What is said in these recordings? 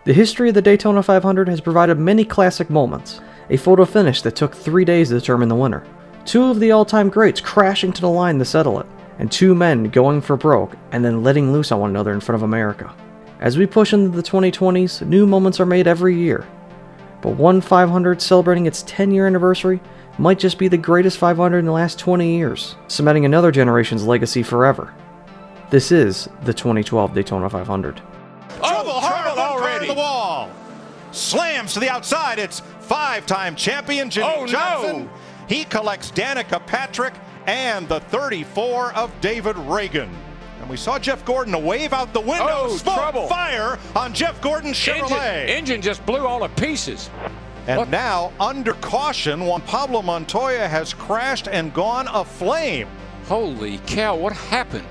The history of the Daytona 500 has provided many classic moments. A photo finish that took 3 days to determine the winner. 2 of the all-time greats crashing to the line to settle it. And 2 men going for broke and then letting loose on one another in front of America. As we push into the 2020s, new moments are made every year. But one 500 celebrating its 10-year anniversary might just be the greatest 500 in the last 20 years, cementing another generation's legacy forever. This is the 2012 Daytona 500. Trouble already. The wall. Slams to the outside. It's 5-time champion Jimmy Johnson. No. He collects Danica Patrick and the 34 of David Reagan. And we saw Jeff Gordon wave out the window. Smoke, fire on Jeff Gordon's Chevrolet. Engine just blew all to pieces. And now, under caution, Juan Pablo Montoya has crashed and gone aflame. Holy cow, what happened?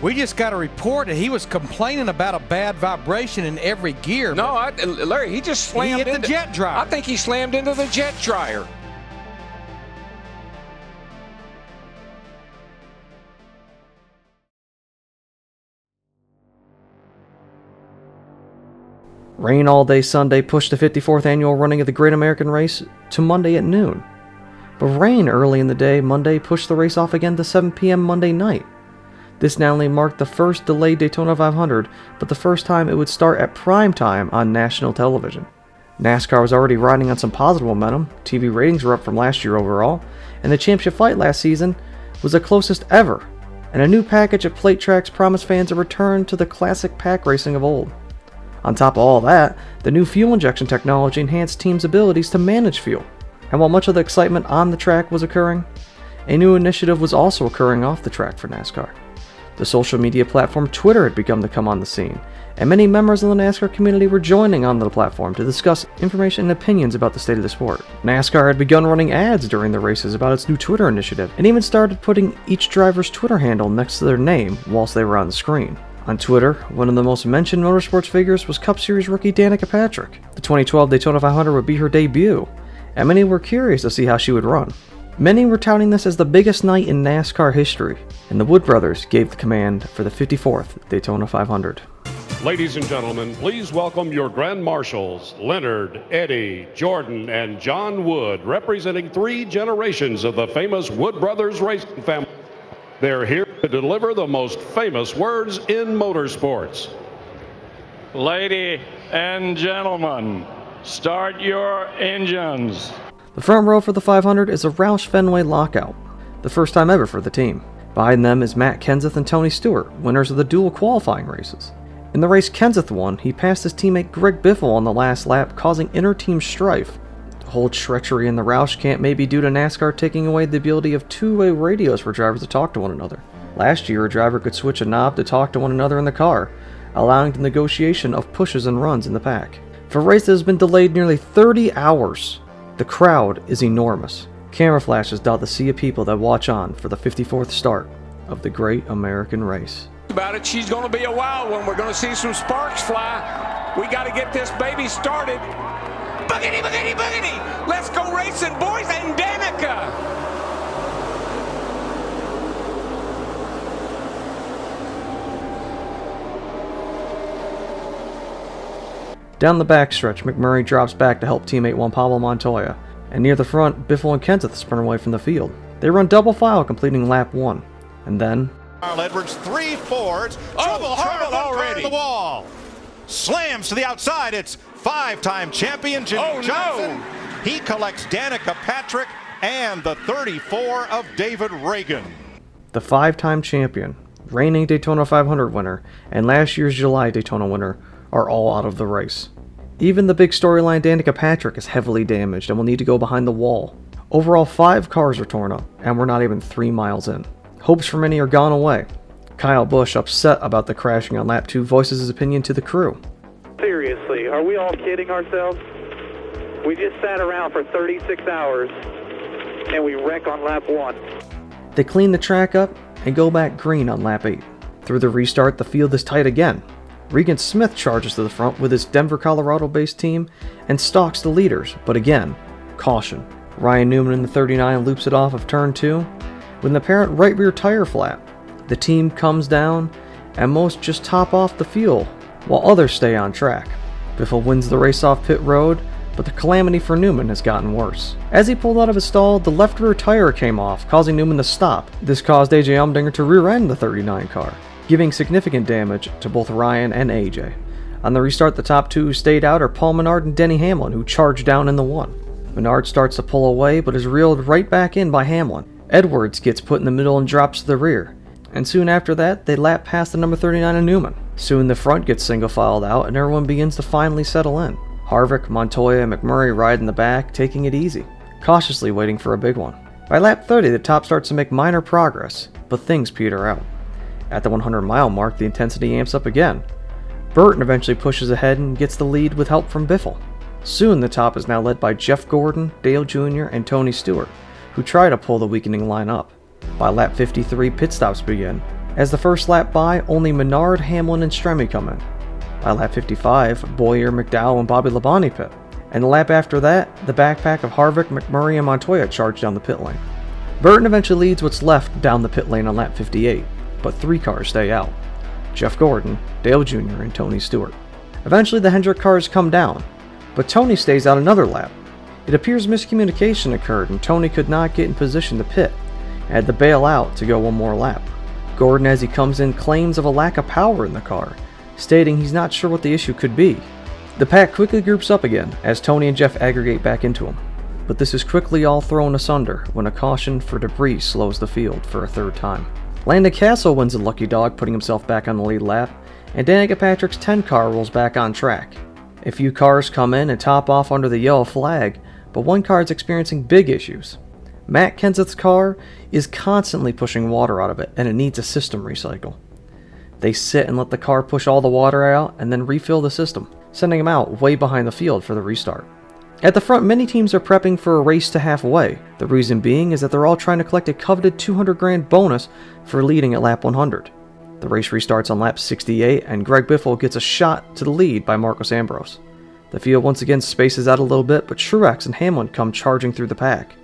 We just got a report that he was complaining about a bad vibration in every gear. No, Larry, he just slammed into the jet dryer. I think he slammed into the jet dryer. Rain all day Sunday pushed the 54th annual running of the Great American Race to Monday at noon. But rain early in the day Monday pushed the race off again to 7 p.m. Monday night. This not only marked the first delayed Daytona 500, but the first time it would start at prime time on national television. NASCAR was already riding on some positive momentum, TV ratings were up from last year overall, and the championship fight last season was the closest ever, and a new package of plate tracks promised fans a return to the classic pack racing of old. On top of all that, the new fuel injection technology enhanced teams' abilities to manage fuel. And while much of the excitement on the track was occurring, a new initiative was also occurring off the track for NASCAR. The social media platform Twitter had begun to come on the scene, and many members of the NASCAR community were joining onto the platform to discuss information and opinions about the state of the sport. NASCAR had begun running ads during the races about its new Twitter initiative, and even started putting each driver's Twitter handle next to their name whilst they were on the screen. On Twitter, one of the most mentioned motorsports figures was Cup Series rookie Danica Patrick. The 2012 Daytona 500 would be her debut, and many were curious to see how she would run. Many were touting this as the biggest night in NASCAR history, and the Wood brothers gave the command for the 54th Daytona 500. Ladies and gentlemen, please welcome your Grand Marshals, Leonard, Eddie, Jordan, and John Wood, representing 3 generations of the famous Wood brothers racing family. They're here to deliver the most famous words in motorsports. Ladies and gentlemen, start your engines. The front row for the 500 is a Roush Fenway lockout, the first time ever for the team. Behind them is Matt Kenseth and Tony Stewart, winners of the dual qualifying races. In the race Kenseth won, he passed his teammate Greg Biffle on the last lap, causing inter-team strife. The whole treachery in the Roush camp may be due to NASCAR taking away the ability of two-way radios for drivers to talk to one another. Last year, a driver could switch a knob to talk to one another in the car, allowing the negotiation of pushes and runs in the pack. For a race that has been delayed nearly 30 hours, the crowd is enormous. Camera flashes dot the sea of people that watch on for the 54th start of the Great American Race. About it, she's going to be a wild one. We're going to see some sparks fly. We got to get this baby started. Boogity, boogity, boogity! Let's go racing, boys, and Danica! Down the backstretch, McMurray drops back to help teammate Juan Pablo Montoya, and near the front, Biffle and Kenseth sprint away from the field. They run double file, completing lap 1, and then Carl Edwards, 3 Fords, trouble already. The wall. Slams to the outside. It's 5-time champion Jimmy Johnson. He collects Danica Patrick and the 34 of David Reagan. The 5-time champion, reigning Daytona 500 winner, and last year's July Daytona winner are all out of the race. Even the big storyline Danica Patrick is heavily damaged and will need to go behind the wall. Overall, 5 cars are torn up, and we're not even 3 miles in. Hopes for many are gone away. Kyle Busch, upset about the crashing on lap 2, voices his opinion to the crew. Seriously, are we all kidding ourselves? We just sat around for 36 hours, and we wreck on lap 1. They clean the track up and go back green on lap 8. Through the restart, the field is tight again. Regan Smith charges to the front with his Denver, Colorado-based team and stalks the leaders, but again, caution. Ryan Newman in the 39 loops it off of turn 2 with an apparent right rear tire flat. The team comes down, and most just top off the fuel, while others stay on track. Biffle wins the race off pit road, but the calamity for Newman has gotten worse. As he pulled out of his stall, the left rear tire came off, causing Newman to stop. This caused AJ Allmendinger to rear-end the 39 car, giving significant damage to both Ryan and AJ. On the restart, the top two who stayed out are Paul Menard and Denny Hamlin, who charged down in the 1. Menard starts to pull away, but is reeled right back in by Hamlin. Edwards gets put in the middle and drops to the rear, and soon after that, they lap past the number 39 of Newman. Soon the front gets single-filed out, and everyone begins to finally settle in. Harvick, Montoya, and McMurray ride in the back, taking it easy, cautiously waiting for a big one. By lap 30, the top starts to make minor progress, but things peter out. At the 100-mile mark, the intensity amps up again. Burton eventually pushes ahead and gets the lead with help from Biffle. Soon the top is now led by Jeff Gordon, Dale Jr., and Tony Stewart, who try to pull the weakening line up. By lap 53, pit stops begin. As the first lap by, only Menard, Hamlin, and Stremme come in. By lap 55, Boyer, McDowell, and Bobby Labonte pit. And the lap after that, the backpack of Harvick, McMurray, and Montoya charge down the pit lane. Burton eventually leads what's left down the pit lane on lap 58, but 3 cars stay out. Jeff Gordon, Dale Jr., and Tony Stewart. Eventually the Hendrick cars come down, but Tony stays out another lap. It appears miscommunication occurred and Tony could not get in position to pit, and had to bail out to go one more lap. Gordon, as he comes in, claims of a lack of power in the car, stating he's not sure what the issue could be. The pack quickly groups up again as Tony and Jeff aggregate back into him, but this is quickly all thrown asunder when a caution for debris slows the field for a third time. Landon Castle wins a lucky dog, putting himself back on the lead lap, and Danica Patrick's 10 car rolls back on track. A few cars come in and top off under the yellow flag, but one car is experiencing big issues. Matt Kenseth's car is constantly pushing water out of it, and it needs a system recycle. They sit and let the car push all the water out and then refill the system, sending him out way behind the field for the restart. At the front, many teams are prepping for a race to halfway. The reason being is that they're all trying to collect a coveted $200,000 bonus for leading at lap 100. The race restarts on lap 68, and Greg Biffle gets a shot to the lead by Marcos Ambrose. The field once again spaces out a little bit, but Truex and Hamlin come charging through the pack.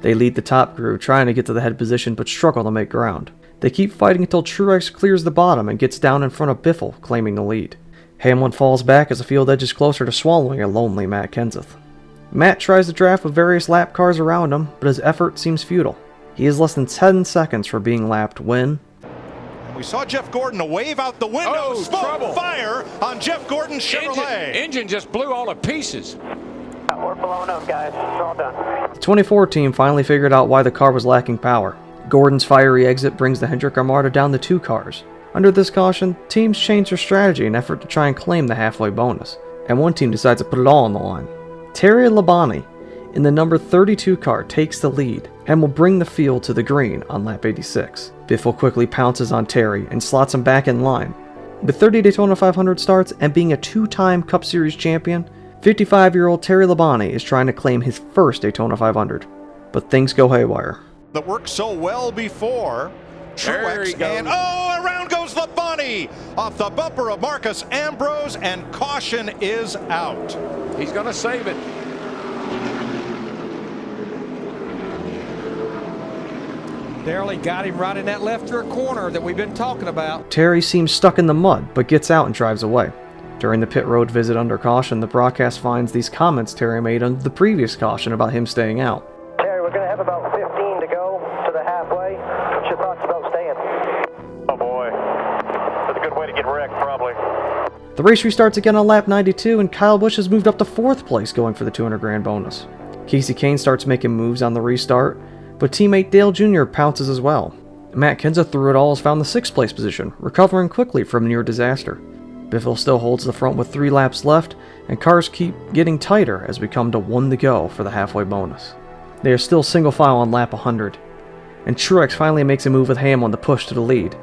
They lead the top crew, trying to get to the head position, but struggle to make ground. They keep fighting until Truex clears the bottom and gets down in front of Biffle, claiming the lead. Hamlin falls back as the field edges closer to swallowing a lonely Matt Kenseth. Matt tries to draft with various lap cars around him, but his effort seems futile. He is less than 10 seconds from being lapped when... We saw Jeff Gordon wave out the window. Oh, Smoke trouble. Fire on Jeff Gordon's Chevrolet. Engine just blew all to pieces. We're blown up, guys. It's all done. The 24 team finally figured out why the car was lacking power. Gordon's fiery exit brings the Hendrick Armada down to 2 cars. Under this caution, teams change their strategy in an effort to try and claim the halfway bonus, and one team decides to put it all on the line. Terry Labonte, in the number 32 car, takes the lead and will bring the field to the green on lap 86. Biffle quickly pounces on Terry and slots him back in line. With 30 Daytona 500 starts and being a 2-time Cup Series champion, 55-year-old Terry Labonte is trying to claim his first Daytona 500. But things go haywire. That worked so well before. There he Truex goes. and around goes Labonte off the bumper of Marcus Ambrose, and caution is out. He's going to save it. Barely got him right in that left rear corner that we've been talking about. Terry seems stuck in the mud, but gets out and drives away. During the pit road visit under caution, the broadcast finds these comments Terry made under the previous caution about him staying out. Terry, we're going to have about 15 to go to the halfway. What's your thoughts about staying? Oh, boy. That's a good way to get wrecked, probably. The race restarts again on lap 92, and Kyle Busch has moved up to 4th place, going for the $200,000 bonus. Casey Kane starts making moves on the restart, but teammate Dale Jr. pounces as well. Matt Kenseth through it all has found the 6th place position, recovering quickly from near disaster. Biffle still holds the front with 3 laps left, and cars keep getting tighter as we come to 1 to go for the halfway bonus. They are still single file on lap 100, and Truex finally makes a move with Hamlin to push to the lead.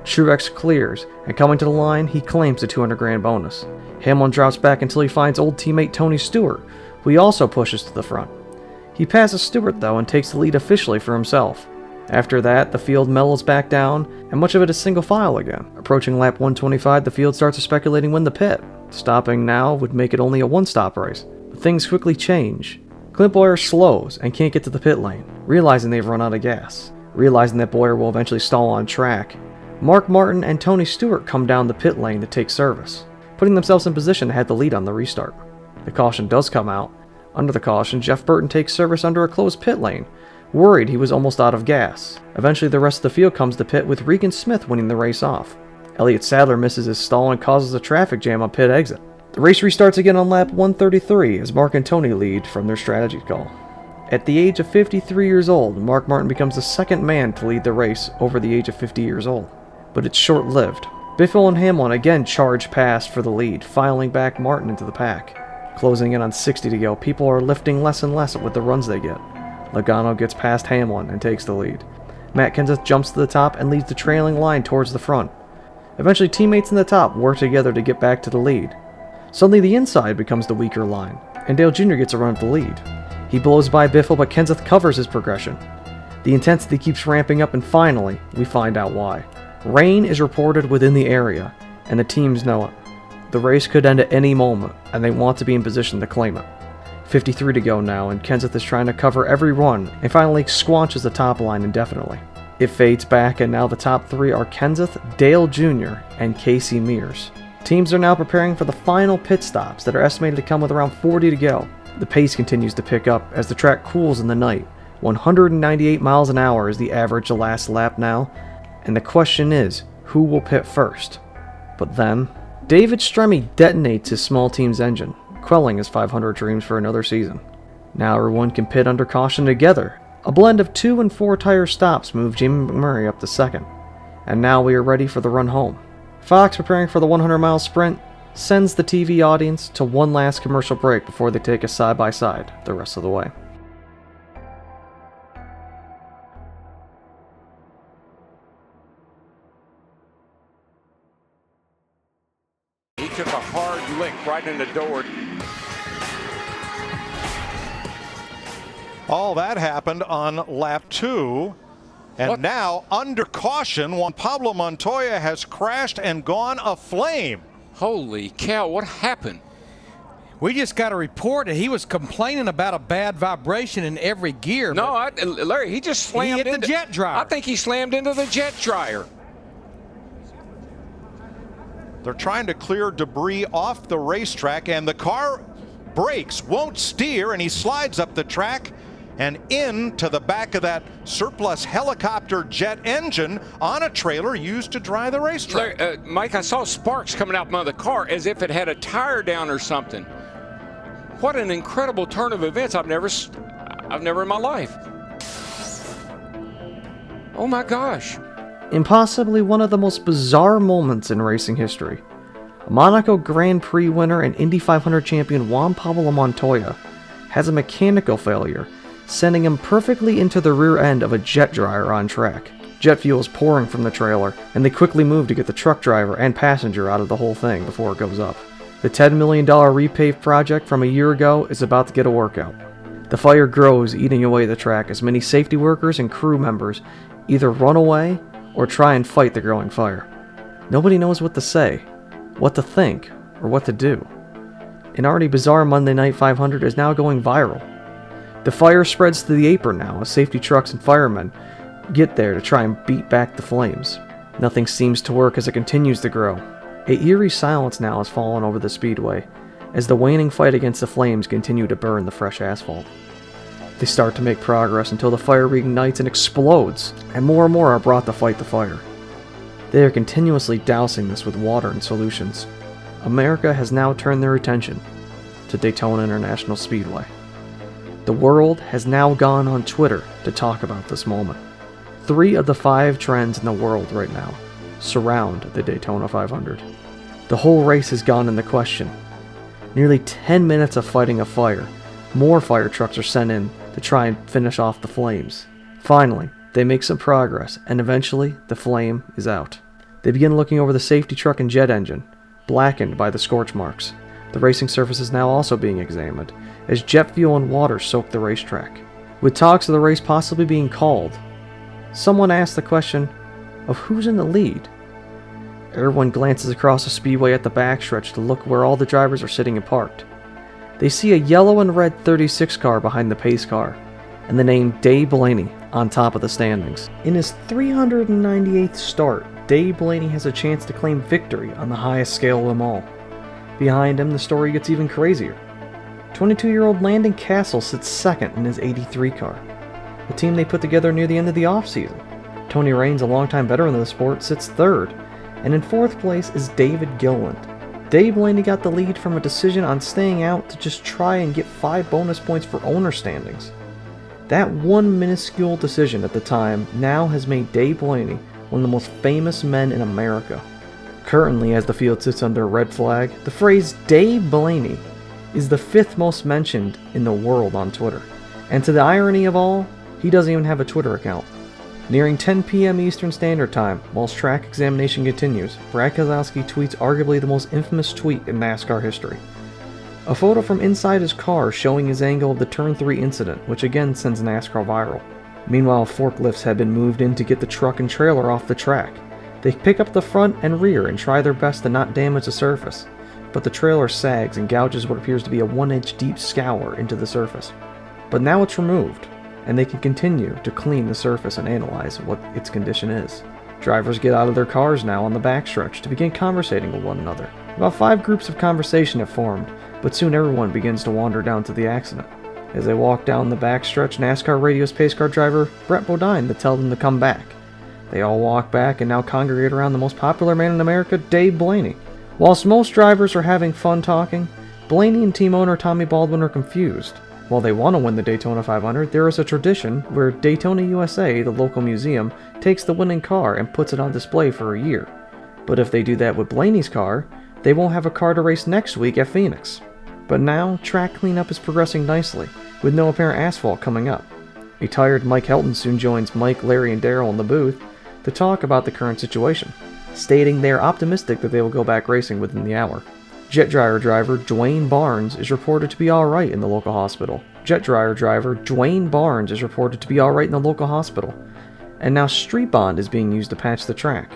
Truex clears, and coming to the line, he claims the $200,000 bonus. Hamlin drops back until he finds old teammate Tony Stewart, who he also pushes to the front. He passes Stewart though and takes the lead officially for himself. After that, the field mellows back down, and much of it is single file again. Approaching lap 125, the field starts speculating when to pit. Stopping now would make it only a one-stop race, but things quickly change. Clint Bowyer slows and can't get to the pit lane, realizing they've run out of gas. Realizing that Bowyer will eventually stall on track, Mark Martin and Tony Stewart come down the pit lane to take service. putting themselves in position to have the lead on the restart. The caution does come out. Under the caution, Jeff Burton takes service under a closed pit lane, worried he was almost out of gas. Eventually, the rest of the field comes to pit with Regan Smith winning the race off. Elliott Sadler misses his stall and causes a traffic jam on pit exit. The race restarts again on lap 133 as Mark and Tony lead from their strategy call. At the age of 53 years old, Mark Martin becomes the second man to lead the race over the age of 50 years old. But it's short-lived. Biffle and Hamlin again charge past for the lead, filing back Martin into the pack. Closing in on 60 to go, people are lifting less and less with the runs they get. Logano gets past Hamlin and takes the lead. Matt Kenseth jumps to the top and leads the trailing line towards the front. Eventually, teammates in the top work together to get back to the lead. Suddenly, the inside becomes the weaker line, and Dale Jr. gets a run at the lead. He blows by Biffle, but Kenseth covers his progression. The intensity keeps ramping up, and finally, we find out why. Rain is reported within the area, and the teams know it. The race could end at any moment, and they want to be in position to claim it. 53 to go now, and Kenseth is trying to cover every run, and finally squanches the top line indefinitely. It fades back, and now the top three are Kenseth, Dale Jr., and Casey Mears. Teams are now preparing for the final pit stops that are estimated to come with around 40 to go. The pace continues to pick up as the track cools in the night. 198 miles an hour is the average the last lap now, and the question is, who will pit first? But then, David Stremme detonates his small team's engine, quelling his 500 dreams for another season. Now everyone can pit under caution together. A blend of 2 and 4 tire stops move Jamie McMurray up to second. And now we are ready for the run home. Fox, preparing for the 100-mile sprint, sends the TV audience to one last commercial break before they take us side-by-side the rest of the way. He took a hard lick right in the door. All that happened on lap 2. And now, under caution, Juan Pablo Montoya has crashed and gone aflame. Holy cow, what happened? We just got a report that he was complaining about a bad vibration in every gear. No, Larry, he just slammed into the jet dryer. I think he slammed into the jet dryer. They're trying to clear debris off the racetrack, and the car brakes, won't steer, and he slides up the track and into the back of that surplus helicopter jet engine on a trailer used to dry the racetrack. Larry, Mike, I saw sparks coming out from the car as if it had a tire down or something. What an incredible turn of events. I've never in my life. Oh my gosh. In possibly one of the most bizarre moments in racing history, a Monaco Grand Prix winner and Indy 500 champion Juan Pablo Montoya has a mechanical failure, sending him perfectly into the rear end of a jet dryer on track. Jet fuel is pouring from the trailer, and they quickly move to get the truck driver and passenger out of the whole thing before it goes up. The $10 million repave project from a year ago is about to get a workout. The fire grows, eating away the track as many safety workers and crew members either run away or try and fight the growing fire. Nobody knows what to say, what to think, or what to do. An already bizarre Monday Night 500 is now going viral. The fire spreads to the apron now as safety trucks and firemen get there to try and beat back the flames. Nothing seems to work as it continues to grow. An eerie silence now has fallen over the speedway as the waning fight against the flames continue to burn the fresh asphalt. They start to make progress until the fire reignites and explodes, and more are brought to fight the fire. They are continuously dousing this with water and solutions. America has now turned their attention to Daytona International Speedway. The world has now gone on Twitter to talk about this moment. 3 of the 5 trends in the world right now surround the Daytona 500. The whole race has gone into question. Nearly 10 minutes of fighting a fire. More fire trucks are sent in to try and finish off the flames. Finally, they make some progress, and eventually the flame is out. They begin looking over the safety truck and jet engine, blackened by the scorch marks. The racing surface is now also being examined, as jet fuel and water soak the racetrack. With talks of the race possibly being called, someone asks the question of who's in the lead. Everyone glances across the speedway at the backstretch to look where all the drivers are sitting and parked. They see a yellow and red 36 car behind the pace car, and the name Dave Blaney on top of the standings. In his 398th start, Dave Blaney has a chance to claim victory on the highest scale of them all. Behind him, the story gets even crazier. 22-year-old Landon Castle sits second in his 83 car, the team they put together near the end of the offseason. Tony Raines, a longtime veteran of the sport, sits third, and in fourth place is David Gilliland. Dave Blaney got the lead from a decision on staying out to just try and get 5 bonus points for owner standings. That one minuscule decision at the time now has made Dave Blaney one of the most famous men in America. Currently, as the field sits under a red flag, the phrase Dave Blaney is the 5th most mentioned in the world on Twitter. And to the irony of all, he doesn't even have a Twitter account. Nearing 10 p.m. Eastern Standard Time, whilst track examination continues, Brad Keselowski tweets arguably the most infamous tweet in NASCAR history. A photo from inside his car showing his angle of the Turn 3 incident, which again sends NASCAR viral. Meanwhile, forklifts have been moved in to get the truck and trailer off the track. They pick up the front and rear and try their best to not damage the surface, but the trailer sags and gouges what appears to be a 1-inch deep scour into the surface. But now it's removed, and they can continue to clean the surface and analyze what its condition is. Drivers get out of their cars now on the backstretch to begin conversating with one another. About 5 groups of conversation have formed, but soon everyone begins to wander down to the accident. As they walk down the backstretch, NASCAR radios pace car driver Brett Bodine to tell them to come back. They all walk back and now congregate around the most popular man in America, Dave Blaney. Whilst most drivers are having fun talking, Blaney and team owner Tommy Baldwin are confused. While they want to win the Daytona 500, there is a tradition where Daytona USA, the local museum, takes the winning car and puts it on display for a year. But if they do that with Blaney's car, they won't have a car to race next week at Phoenix. But now, track cleanup is progressing nicely, with no apparent asphalt coming up. A tired Mike Helton soon joins Mike, Larry, and Darrell in the booth to talk about the current situation, stating they are optimistic that they will go back racing within the hour. Jet Dryer driver Dwayne Barnes is reported to be alright in the local hospital. And now Street Bond is being used to patch the track.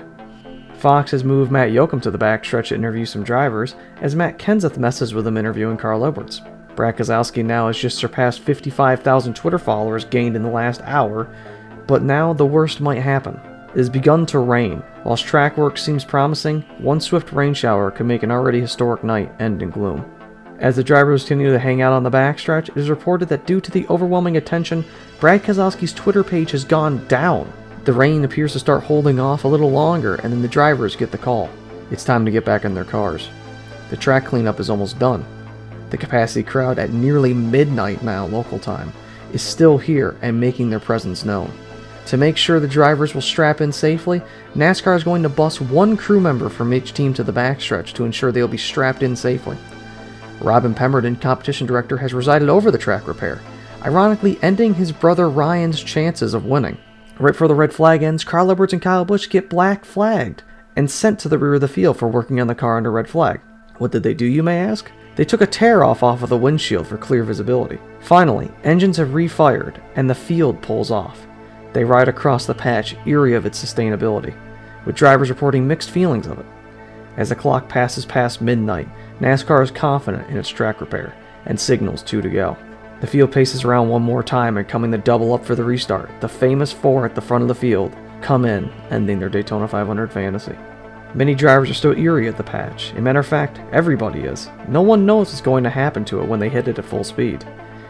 Fox has moved Matt Yoakum to the backstretch to interview some drivers, as Matt Kenseth messes with him interviewing Carl Edwards. Brad Keselowski now has just surpassed 55,000 Twitter followers gained in the last hour, but now the worst might happen. It has begun to rain. Whilst track work seems promising, one swift rain shower could make an already historic night end in gloom. As the drivers continue to hang out on the backstretch, it is reported that due to the overwhelming attention, Brad Keselowski's Twitter page has gone down. The rain appears to start holding off a little longer, and then the drivers get the call. It's time to get back in their cars. The track cleanup is almost done. The capacity crowd at nearly midnight now local time is still here and making their presence known. To make sure the drivers will strap in safely, NASCAR is going to bus one crew member from each team to the backstretch to ensure they'll be strapped in safely. Robin Pemberton, competition director, has resided over the track repair, ironically ending his brother Ryan's chances of winning. Right before the red flag ends, Carl Edwards and Kyle Busch get black flagged and sent to the rear of the field for working on the car under red flag. What did they do, you may ask? They took a tear off of the windshield for clear visibility. Finally, engines have refired and the field pulls off. They ride across the patch, eerie of its sustainability, with drivers reporting mixed feelings of it. As the clock passes past midnight, NASCAR is confident in its track repair and signals 2 to go. The field paces around one more time and coming to double up for the restart. The famous 4 at the front of the field come in, ending their Daytona 500 fantasy. Many drivers are still eerie at the patch. As a matter of fact, everybody is. No one knows what's going to happen to it when they hit it at full speed.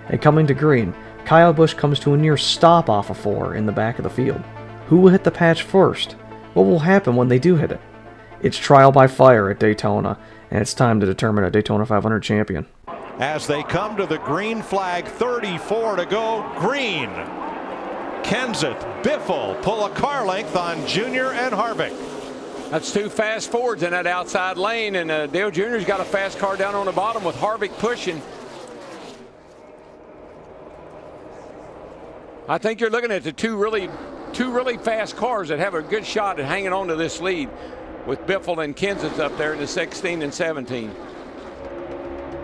And coming to green, Kyle Busch comes to a near stop off of 4 in the back of the field. Who will hit the patch first? What will happen when they do hit it? It's trial by fire at Daytona, and it's time to determine a Daytona 500 champion. As they come to the green flag, 34 to go, green. Kenseth, Biffle pull a car length on Junior and Harvick. That's 2 fast Fords in that outside lane, and Dale Jr.'s got a fast car down on the bottom with Harvick pushing. I think you're looking at the two really fast cars that have a good shot at hanging on to this lead, with Biffle and Kenseth up there in the 16 and 17.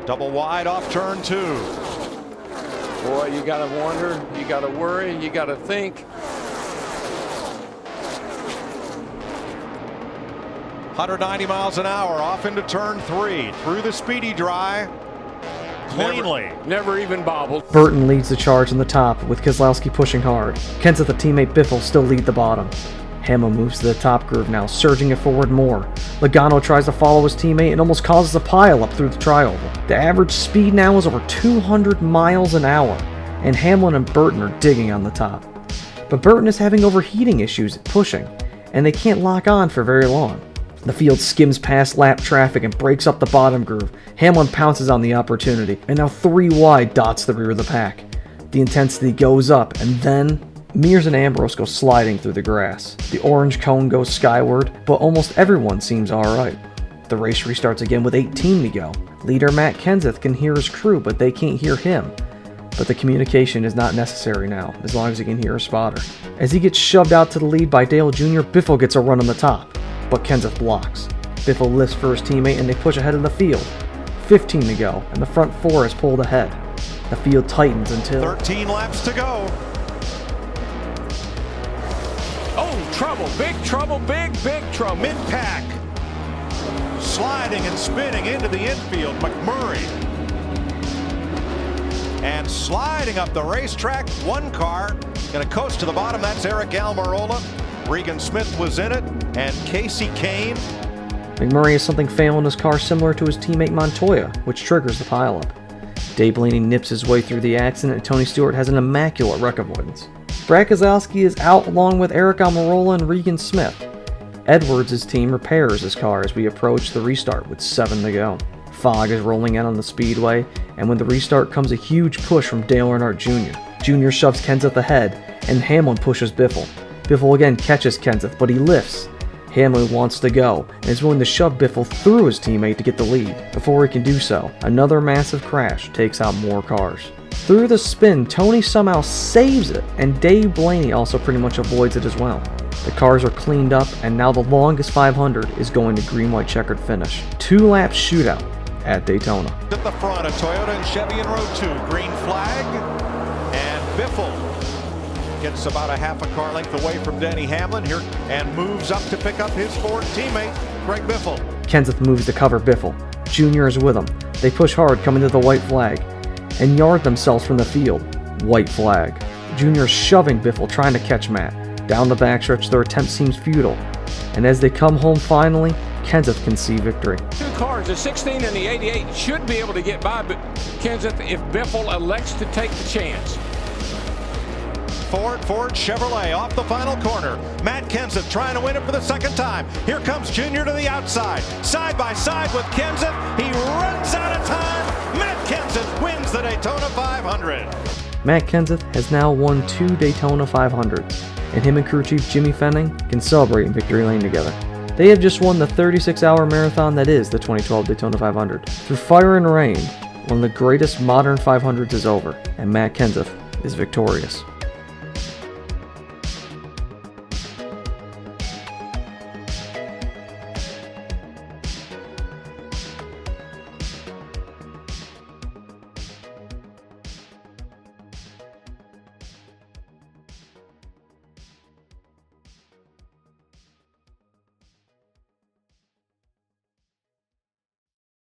Double wide off turn 2. Boy, you got to wonder, you got to worry, you got to think. 190 miles an hour off into turn 3 through the speedy dry. Cleanly. Never even bobbled. Burton leads the charge on the top, with Keselowski pushing hard. Kenseth and teammate Biffle still lead the bottom. Hamlin moves to the top groove now, surging it forward more. Logano tries to follow his teammate and almost causes a pile up through the trioval. The average speed now is over 200 miles an hour, and Hamlin and Burton are digging on the top. But Burton is having overheating issues pushing, and they can't lock on for very long. The field skims past lap traffic and breaks up the bottom groove. Hamlin pounces on the opportunity, and now 3 wide dots the rear of the pack. The intensity goes up, and then Mears and Ambrose go sliding through the grass. The orange cone goes skyward, but almost everyone seems alright. The race restarts again with 18 to go. Leader Matt Kenseth can hear his crew, but they can't hear him. But the communication is not necessary now, as long as he can hear a spotter. As he gets shoved out to the lead by Dale Jr., Biffle gets a run on the top, but Kenseth blocks. Biffle lifts for his teammate and they push ahead of the field. 15 to go, and the front 4 is pulled ahead. The field tightens until 13 laps to go. Oh, trouble, big trouble, big trouble. Mid-pack. Sliding and spinning into the infield, McMurray. And sliding up the racetrack, one car going to coast to the bottom. That's Eric Almirola. Regan Smith was in it, and Casey Kane. McMurray has something failing his car similar to his teammate Montoya, which triggers the pileup. Dave Blaney nips his way through the accident, and Tony Stewart has an immaculate wreck avoidance. Brad Keselowski is out along with Eric Almirola and Regan Smith. Edwards' team repairs his car as we approach the restart with 7 to go. Fog is rolling in on the speedway, and when the restart comes a huge push from Dale Earnhardt Jr. Jr. shoves Kenseth ahead, and Hamlin pushes Biffle. Biffle again catches Kenseth, but he lifts. Hamlin wants to go, and is willing to shove Biffle through his teammate to get the lead. Before he can do so, another massive crash takes out more cars. Through the spin, Tony somehow saves it, and Dave Blaney also pretty much avoids it as well. The cars are cleaned up, and now the longest 500 is going to green-white checkered finish. 2-lap shootout at Daytona. At the front, a Toyota and Chevy in row 2. Green flag, and Biffle gets about a half a car length away from Denny Hamlin here and moves up to pick up his Ford teammate, Greg Biffle. Kenseth moves to cover Biffle. Jr. is with him. They push hard coming to the white flag and yard themselves from the field. White flag. Jr. is shoving Biffle, trying to catch Matt. Down the backstretch, their attempt seems futile. And as they come home finally, Kenseth can see victory. 2 cars, the 16 and the 88, should be able to get by Kenseth if Biffle elects to take the chance. Ford Chevrolet off the final corner. Matt Kenseth trying to win it for the second time. Here comes Junior to the outside. Side by side with Kenseth. He runs out of time. Matt Kenseth wins the Daytona 500. Matt Kenseth has now won 2 Daytona 500s, and him and crew chief Jimmy Fenning can celebrate in victory lane together. They have just won the 36-hour marathon that is the 2012 Daytona 500. Through fire and rain, one of the greatest modern 500s is over, and Matt Kenseth is victorious.